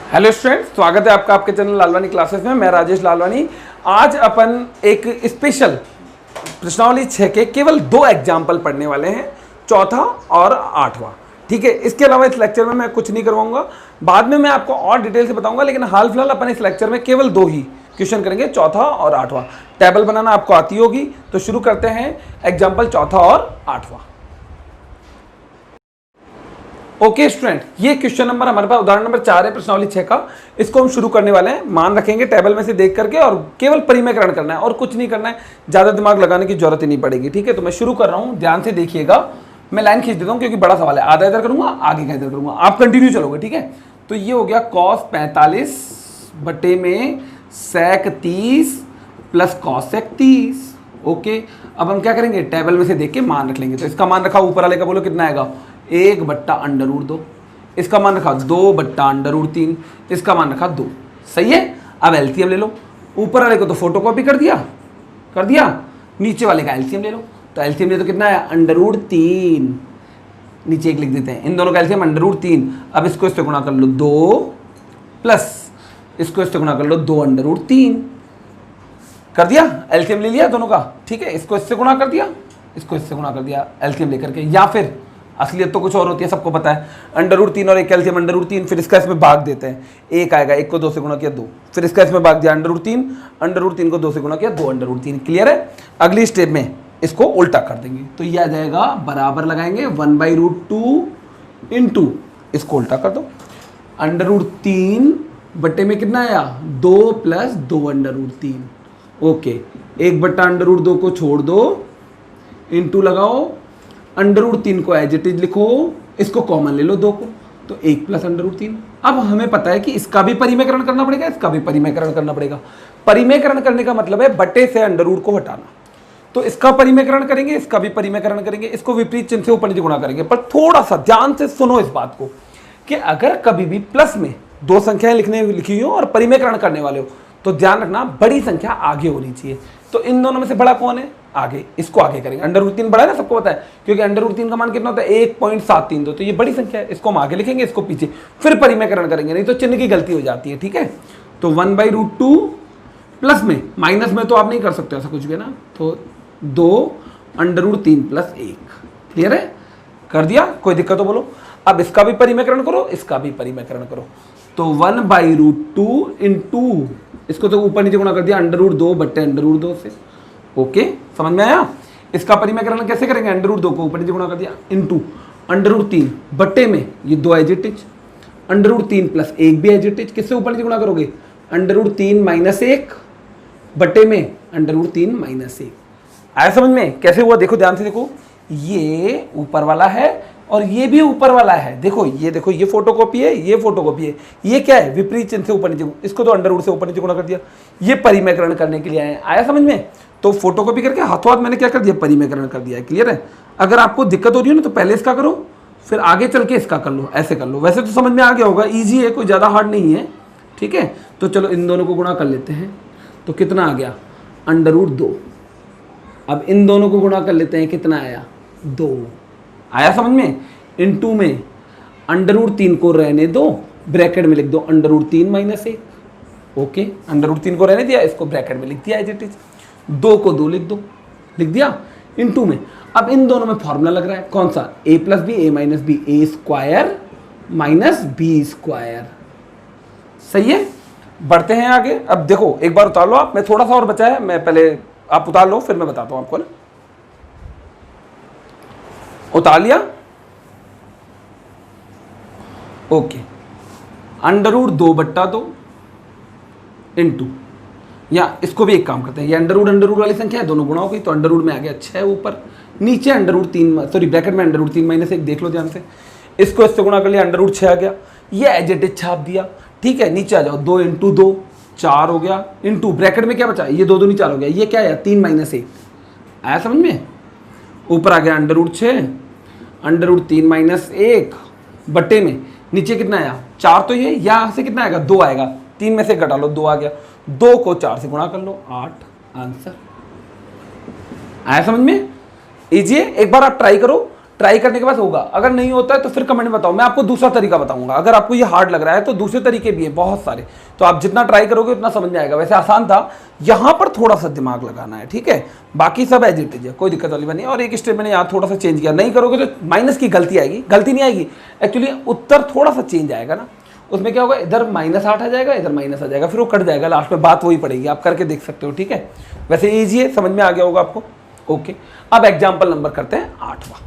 Hello students, स्वागत है आपका आपके चैनल लालवानी क्लासेस में। मैं राजेश लालवानी। आज अपन एक स्पेशल प्रश्नावली 6 के केवल 2 एग्जाम्पल पढ़ने वाले हैं, चौथा और 8वां। ठीक है, इसके अलावा इस लेक्चर में मैं कुछ नहीं करवाऊंगा, बाद में मैं आपको और डिटेल से बताऊंगा, लेकिन हाल फिलहाल अपन इस लेक्चर में केवल 2 ही क्वेश्चन करेंगे, चौथा और 8वां। टेबल बनाना आपको आती होगी, तो शुरू करते हैं एग्जाम्पल चौथा और 8वां। ओके स्टूडेंट, ये क्वेश्चन नंबर हमारे पास उदाहरण नंबर 4 है प्रश्नावली 6 का। इसको हम शुरू करने वाले हैं। मान रखेंगे टेबल में से देख करके, और केवल परिमेयकरण करना है और कुछ नहीं करना है, ज्यादा दिमाग लगाने की जरूरत ही नहीं पड़ेगी। ठीक है, तो मैं शुरू कर रहा हूं, ध्यान से देखिएगा। मैं लाइन खींच देता हूं क्योंकि बड़ा सवाल है, आधा इधर करूंगा आगे का इधर करूंगा, आप कंटिन्यू चलोगे। ठीक है, तो ये हो गया cos 45 बटे में sec 30 plus cos sec 30। Okay, अब हम क्या करेंगे, टेबल में से देख के मान रख लेंगे। तो इसका मान रखा, ऊपर वाले का बोलो कितना आएगा, 1/√2। इसका मान रखा 2/√3। इसका मान रखा 2। सही है। अब एलसीएम ले लो। ऊपर वाले को तो फोटोकॉपी कर दिया, नीचे वाले का एलसीएम ले लो। तो एलसीएम ले तो कितना है, √3। नीचे एक लिख देते हैं, इन दोनों का एलसीएम √3। अब इसको इससे गुणा कर लो 2 प्लस इसको इससे गुणा कर लो 2/√3। कर दिया, एलसीएम ले लिया दोनों का। ठीक है, इसको इससे गुणा कर दिया, इसको इससे गुणा कर दिया एलसीएम लेकर के। या फिर असलियत तो कुछ और होती है, सबको पता है, √3 और एक एलसीएम √3। फिर इसका इसमें भाग देते हैं, एक आएगा, एक को 2 से गुणा किया 2, फिर इसका इसमें भाग दिया √3 को 2 से गुणा किया 2/√3। क्लियर है। अगली स्टेप में इसको उल्टा कर देंगे, तो ये आ जाएगा, बराबर लगाएंगे 1/√2 इंटू, इसको उल्टा कर दो, √3 बटे में कितना आया, 2 प्लस 2/√3। ओके, 1/√2 को छोड़ दो, इंटू लगाओ, √3 को एज इट इज लिखो, इसको कॉमन ले लो 2 को, तो 1 प्लस √3। अब हमें पता है कि इसका भी परिमेयकरण करना पड़ेगा, इसका भी परिमेयकरण करना पड़ेगा। परिमेयकरण करने का मतलब है बटे से √ को हटाना। तो इसका परिमेयकरण करेंगे, इसका भी परिमेयकरण करेंगे, इसको विपरीत चिन्ह से ऊपर नीचे गुणा करेंगे। पर थोड़ा सा ध्यान से सुनो इस बात को, कि अगर कभी भी प्लस में 2 संख्याएं लिखी हो और परिमेयकरण करने वाले हो, तो ध्यान रखना बड़ी संख्या आगे होनी चाहिए। तो इन दोनों में से बड़ा कौन है, आगे, इसको आगे करेंगे। √3 बड़ा है ना, सबको पता है, क्योंकि √3 का मान कितना होता है, 1.732। तो ये बड़ी संख्या है, इसको हम आगे लिखेंगे, इसको पीछे, फिर परिमेयकरण करेंगे, नहीं तो चिन्ह की गलती हो जाती है। ठीक है, तो 1/√2 प्लस में, माइनस में तो आप नहीं कर सकते ऐसा कुछ भी ना, तो 2/√3 प्लस 1। क्लियर है, कर दिया, कोई दिक्कत हो बोलो। अब इसका भी परिमेयकरण करो, इसका भी परिमेयकरण करो, तो 1/√2 इंटू, इसको तो ऊपर नीचे गुणा कर दिया √2 बटे √2 से। ओके, समझ में आया। इसका परिमेयकरण कैसे करेंगे, √2 को ऊपर नीचे गुणा कर दिया, इंटू √3 बटे में ये 2 एज इट इज, √3 प्लस 1 भी एज इट इज। किससे ऊपर नीचे गुणा करोगे, √3 माइनस 1 बटे में √3 माइनस 1। आया समझ में, कैसे हुआ, देखो ध्यान से देखो, ये ऊपर वाला है और ये भी ऊपर वाला है। देखो ये फोटोकॉपी है, ये फोटोकॉपी है, ये क्या है, विपरीत चिन्ह से ऊपर नीचे, इसको तो √ से ऊपर नीचे गुणा कर दिया। ये परिमेयकरण करने के लिए आए, आया समझ में। तो फोटोकॉपी करके हाथों हाथ मैंने क्या कर दिया, परिमेयकरण कर दिया है। क्लियर है। अगर आपको दिक्कत हो रही है ना, तो पहले इसका करो, फिर आगे चल के इसका कर लो, ऐसे कर लो। वैसे तो समझ में आ गया होगा, ईजी है, कोई ज़्यादा हार्ड नहीं है। ठीक है, तो चलो इन दोनों को गुणा कर लेते हैं, तो कितना आ गया, √2। अब इन दोनों को गुणा कर लेते हैं, कितना आया, 2। आया समझ में। इंटू में √3 को रहने दो, ब्रैकेट में लिख दो √3 माइनस 1। ओके, √3 को रहने दिया, इसको ब्रैकेट में लिख दिया एज इट इज, 2 को 2 लिख दो, लिख दिया, इंटू में। अब इन दोनों में फॉर्मूला लग रहा है, कौन सा, a plus B, a minus B, a² minus b²। सही है, बढ़ते हैं आगे। अब देखो, एक बार उतार लो आप, मैं थोड़ा सा और बचा है, मैं पहले आप उतार लो, फिर मैं बताता हूं आपको ना। उतार लिया। ओके, √2/2 इंटू, या इसको भी एक काम करते हैं, ये √√ वाली संख्या है, दोनों गुणा हो गई, तो √ में आ गया 6 ऊपर, नीचे √3, सॉरी ब्रैकेट में √3 माइनस 1, देख लो ध्यान से, इसको इससे गुणा कर लिया, √6 आ गया, ये एज इट इज छाप दिया। ठीक है, नीचे आ जाओ, 2 इंटू 2 4 हो गया, इंटू ब्रैकेट में क्या बचा, ये 2 दूनी 4 हो गया, ये क्या है, 3 माइनस 1। आया समझ में। ऊपर आ गया √6, √3 माइनस 1 बटे में, नीचे कितना आया, 4, तो ये यहाँ से कितना आएगा, 2 आएगा, 3 में से घटा लो, 2 आ गया, 2 को 4 से गुणा कर लो, 8 आंसर। आया समझ में, इजी है। एक बार आप ट्राई करो, ट्राई करने के बाद होगा, अगर नहीं होता है तो फिर कमेंट में बताओ, मैं आपको दूसरा तरीका बताऊंगा। अगर आपको ये हार्ड लग रहा है तो दूसरे तरीके भी हैं बहुत सारे, तो आप जितना ट्राई करोगे उतना समझ में आएगा। वैसे आसान था, यहाँ पर थोड़ा सा दिमाग लगाना है, ठीक है, बाकी सब एज इट इज है, कोई दिक्कत वाली बात नहीं। और एक स्टेप मैंने यहाँ थोड़ा सा चेंज किया, नहीं करोगे तो माइनस की गलती आएगी, गलती नहीं आएगी एक्चुअली, उत्तर थोड़ा सा चेंज आएगा ना, उसमें क्या होगा, इधर -8 आ जाएगा, इधर माइनस आ जाएगा, फिर वो कट जाएगा, लास्ट में बात वही पड़ेगी, आप करके देख सकते हो, ठीक है। वैसे ईजी है, समझ में आ गया होगा आपको, ओके। अब एग्जाम्पल नंबर करते हैं 8वां।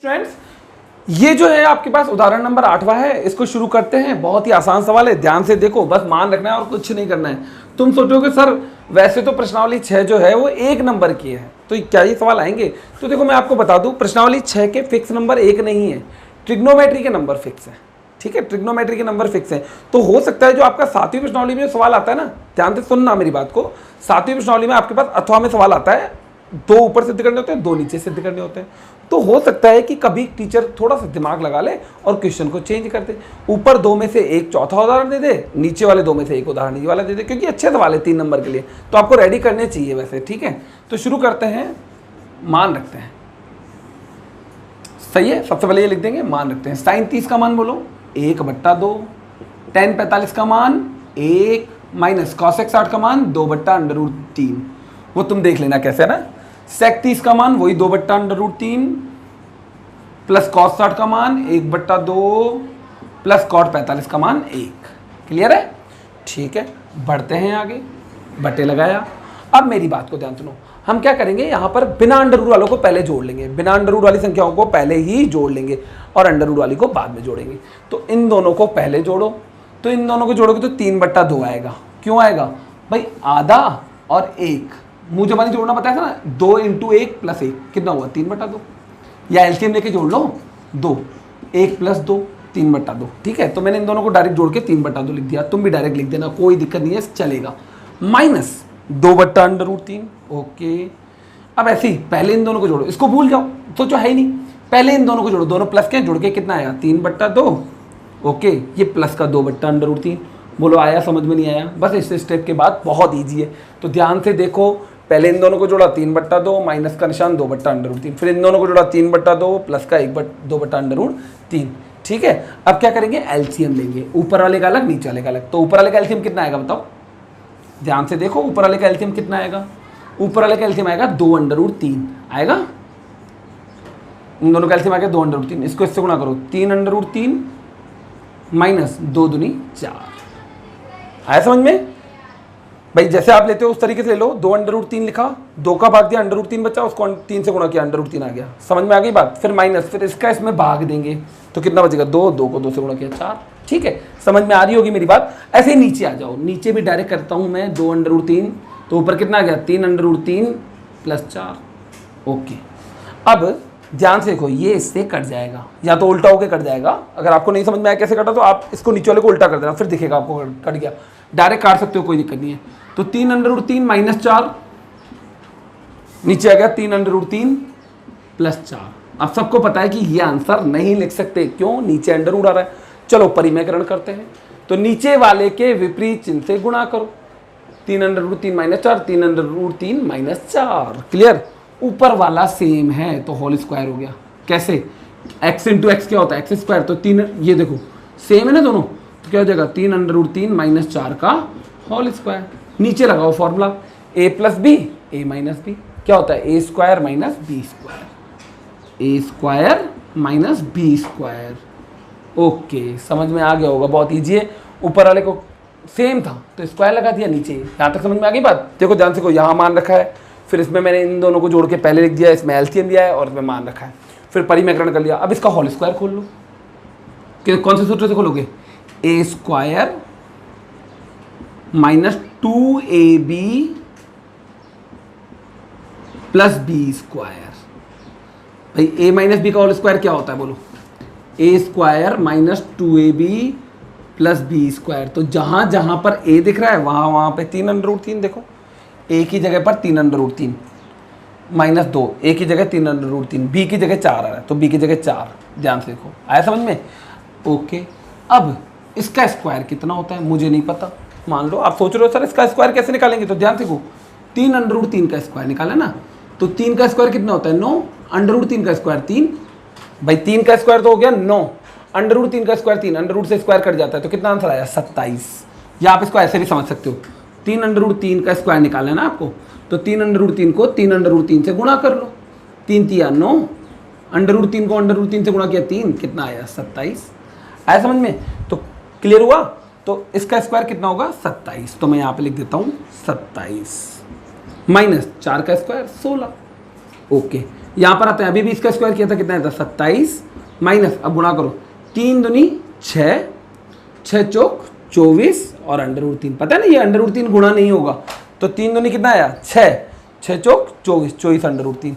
फ्रेंड्स, ये जो है आपके पास उदाहरण नंबर 8वां है, इसको शुरू करते हैं। बहुत ही आसान सवाल है, ध्यान से देखो, बस मान रखना है और कुछ नहीं करना है। तुम सोचोगे सर वैसे तो प्रश्नावली 6 जो है वो 1 नंबर की है, तो क्या ये सवाल आएंगे? तो देखो मैं आपको बता दूं, प्रश्नावली 6 के फिक्स नंबर 1 नहीं है, ट्रिग्नोमेट्री के नंबर फिक्स है, ठीक है, ट्रिग्नोमेट्री के नंबर फिक्स है। तो हो सकता है जो आपका 7वीं प्रश्नावली में जो सवाल आता है ना, ध्यान से सुनना मेरी बात को, 7वीं प्रश्नावली में आपके पास अथवा में सवाल आता है, 2 ऊपर सिद्ध करने होते हैं, 2 नीचे सिद्ध करने होते हैं। तो हो सकता है कि कभी टीचर थोड़ा सा दिमाग लगा ले और क्वेश्चन को चेंज कर दे, ऊपर 2 में से एक चौथा उदाहरण दे दे, नीचे वाले 2 में से एक उदाहरण ये वाला दे दे, क्योंकि अच्छे सवाल है 3 नंबर के लिए, तो आपको रेडी करने चाहिए वैसे, ठीक है। तो शुरू करते हैं, मान रखते हैं, सही है। सबसे पहले ये लिख देंगे, मान रखते हैं। sin 30 का मान बोलो 1/2, tan 45 का मान 1 माइनस cos 60 का मान 2/√3, वो तुम देख लेना कैसे ना। sec 30 का मान वही 2/√3 प्लस cos 60 का मान 1/2 प्लस cot 45 का मान 1। क्लियर है? ठीक है, बढ़ते हैं आगे, बटे लगाया। अब मेरी बात को ध्यान सुनो, हम क्या करेंगे, यहाँ पर बिना अंडर रूट वालों को पहले जोड़ लेंगे, बिना अंडर रूट वाली संख्याओं को पहले ही जोड़ लेंगे और अंडर रूट वाली को बाद में जोड़ेंगे। तो इन दोनों को पहले जोड़ो, तो इन दोनों को जोड़ोगे तो 3/2 आएगा। क्यों आएगा भाई? आधा और 1, मुंह जबानी जोड़ना बताया था ना, 2 × 1 + 1 कितना हुआ? 3/2, या एलसीएम लेके जोड़ लो, 2 1 + 2 3/2, ठीक है। तो मैंने इन दोनों को डायरेक्ट जोड़ के 3/2 लिख दिया, तुम भी डायरेक्ट लिख देना, कोई दिक्कत नहीं है, चलेगा। Minus 2/√3, okay. अब ऐसे ही पहले इन दोनों को जोड़ो, इसको भूल जाओ, सोचो है ही नहीं, पहले इन दोनों को जोड़ो, दोनों प्लस के, जोड़ के कितना आएगा? 3/2, ओके। ये प्लस का 2/√3, बोलो आया समझ में नहीं आया? बस इस स्टेप के बाद बहुत ईजी है, तो ध्यान से देखो, पहले इन दोनों को जोड़ा 3/2, माइनस का निशान 2/√3, फिर इन दोनों को जोड़ा 3/2 प्लस का 2/√3, ठीक है। अब क्या करेंगे? एलसीएम लेंगे, ऊपर वाले का अलग, नीचे वाले का अलग। तो ऊपर वाले का एलसीएम कितना आएगा बताओ? ध्यान से देखो, ऊपर वाले का एलसीएम कितना आएगा? ऊपर वाले का एलसीएम आएगा 2/√3 आएगा, इन दोनों का एलसीएम आएगा 2/√3, इसको इससे गुणा करो, 3/√3 माइनस 2 दूनी 4। आया समझ में भाई? जैसे आप लेते हो उस तरीके से ले लो, 2/√3 लिखा, 2 का भाग दिया, अंडर√3 बचा, उसको 3 से गुणा किया, अंडर√3 आ गया, समझ में आ गई बात? फिर माइनस, फिर इसका इसमें भाग देंगे, तो कितना बचेगा? 2 को 2 से गुणा किया 4, ठीक है। समझ में आ रही होगी मेरी बात? ऐसे ही नीचे आ जाओ, नीचे भी डायरेक्ट करता हूं मैं, 2/√3, तो ऊपर कितना आ गया? 3/√3 + 4, ओके। अब ध्यान से देखो, ये इससे कट जाएगा, या तो उल्टा होकर कट जाएगा। अगर आपको नहीं समझ में आया कैसे कटा, तो आप इसको नीचे वाले को उल्टा कर देना, फिर दिखेगा आपको कट गया। डायरेक्ट काट सकते हो, कोई दिक्कत नहीं है। तो 3/√3 - 4, नीचे आ गया 3/√3 + 4। अब सबको पता है कि ये आंसर नहीं लिख सकते, क्यों? नीचे अंडर रूट आ रहा है। चलो परिमेयकरण करते हैं, तो नीचे वाले के विपरीत चिन्ह से गुणा करो, 3/√3 - 4, 3/√3 - 4, क्लियर। ऊपर वाला सेम है तो होल स्क्वायर हो गया। कैसे? x × x क्या होता है? x², तो 3, ये देखो सेम है ना दोनों, तो क्या हो जाएगा? 3/√3 - 4 का होल स्क्वायर। नीचे लगाओ formula, a + b a - b, क्या होता है? a² - b², a² - b², okay. समझ में आ गया होगा, बहुत ईजी है। ऊपर वाले को सेम था तो स्क्वायर लगा दिया, नीचे। यहाँ तक समझ में आ गई बात? देखो ध्यान से, को यहाँ मान रखा है, फिर इसमें मैंने इन दोनों को जोड़ के पहले लिख दिया, इसमें एलसीएम लिया है और इसमें मान रखा है, फिर परिमेयकरण कर लिया। अब इसका होल स्क्वायर खोल लो, कि कौन से सूत्र से खोलोगे? a² - 2ab + b²। भाई a - b का होल स्क्वायर क्या होता है बोलो? a² - 2ab + b²। तो जहां जहां पर a दिख रहा है वहां पे 3/√3 देखो, a की जगह पर 3/√3 - 2, a की जगह 3/√3, b की जगह 4 आ रहा है, तो b की जगह 4। ध्यान से देखो, आया समझ में? ओके। अब इसका स्क्वायर कितना होता है मुझे नहीं पता। मान लो आप सोच रहे हो सर इसका स्क्वायर कैसे निकालेंगे, तो ध्यान से देखो, 3/√3 का स्क्वायर निकाला ना, तो 3 का स्क्वायर कितना होता है 9, अंडर रूट 3 का स्क्वायर 3, भाई 3 का स्क्वायर तो हो गया 9, अंडर रूट 3 का स्क्वायर 3, अंडर रूट से स्क्वायर कट जाता है तो कितना आंसर आया 27। या आप इसको ऐसे भी समझ सकते हो, 3 अंडर रूट 3 का स्क्वायर निकालना है ना आपको, तो 3 अंडर रूट 3 को 3 अंडर रूट 3 से गुणा कर लो, 3 तिया 9, अंडर रूट 3 को अंडर रूट 3 से गुणा किया 3, कितना आया 27। आया समझ में? तो क्लियर हुआ? तो इसका स्क्वायर कितना होगा 27, तो मैं यहाँ पे लिख देता हूँ 27 माइनस 4 का स्क्वायर 16। ओके, यहाँ पर आता है, अभी भी इसका स्क्वायर किया था, कितना था 27 माइनस, अब गुणा करो, 3 दूनी 6, 6 चौक 24 और अंडर रूट 3, पता है ना ये अंडर रूट 3 गुणा नहीं होगा, तो 3 दूनी कितना आया 6, 6 चौक 24, 24 अंडर रूट 3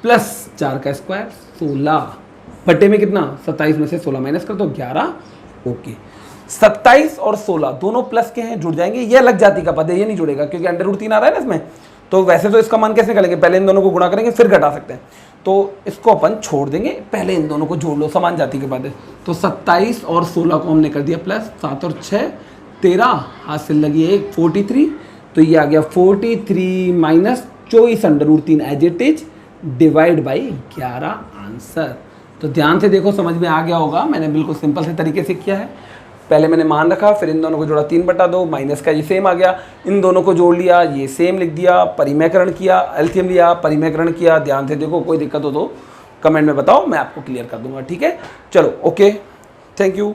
प्लस 4 का स्क्वायर 16 बटे में कितना 27 में से 16 माइनस कर दो 11। ओके, 27 और 16 दोनों प्लस के हैं, जुड़ जाएंगे, ये अलग जाति का पद है, ये नहीं जुड़ेगा क्योंकि अंडर रूट 3 आ रहा है ना इसमें। तो वैसे तो इसका मान कैसे निकालेंगे, पहले इन दोनों को गुणा करेंगे फिर घटा सकते हैं, तो इसको अपन छोड़ देंगे, पहले इन दोनों को जोड़ लो, समान जाति के पद है। तो 27 और 16 को हमने कर दिया प्लस, 7 और 6 13, हाथ से लगी 1 43, तो ये आ गया 43 minus 24 under root 3 as it is divide by 11 answer. तो ध्यान से देखो, समझ में आ गया होगा, मैंने बिल्कुल सिंपल से तरीके से किया है, पहले मैंने मान रखा, फिर इन दोनों को जोड़ा 3/2, माइनस का ये सेम आ गया, इन दोनों को जोड़ लिया, ये सेम लिख दिया, परिमेयकरण किया, एलसीएम लिया, परिमेयकरण किया। ध्यान से देखो, कोई दिक्कत हो तो कमेंट में बताओ, मैं आपको क्लियर कर दूंगा, ठीक है। चलो ओके, थैंक यू।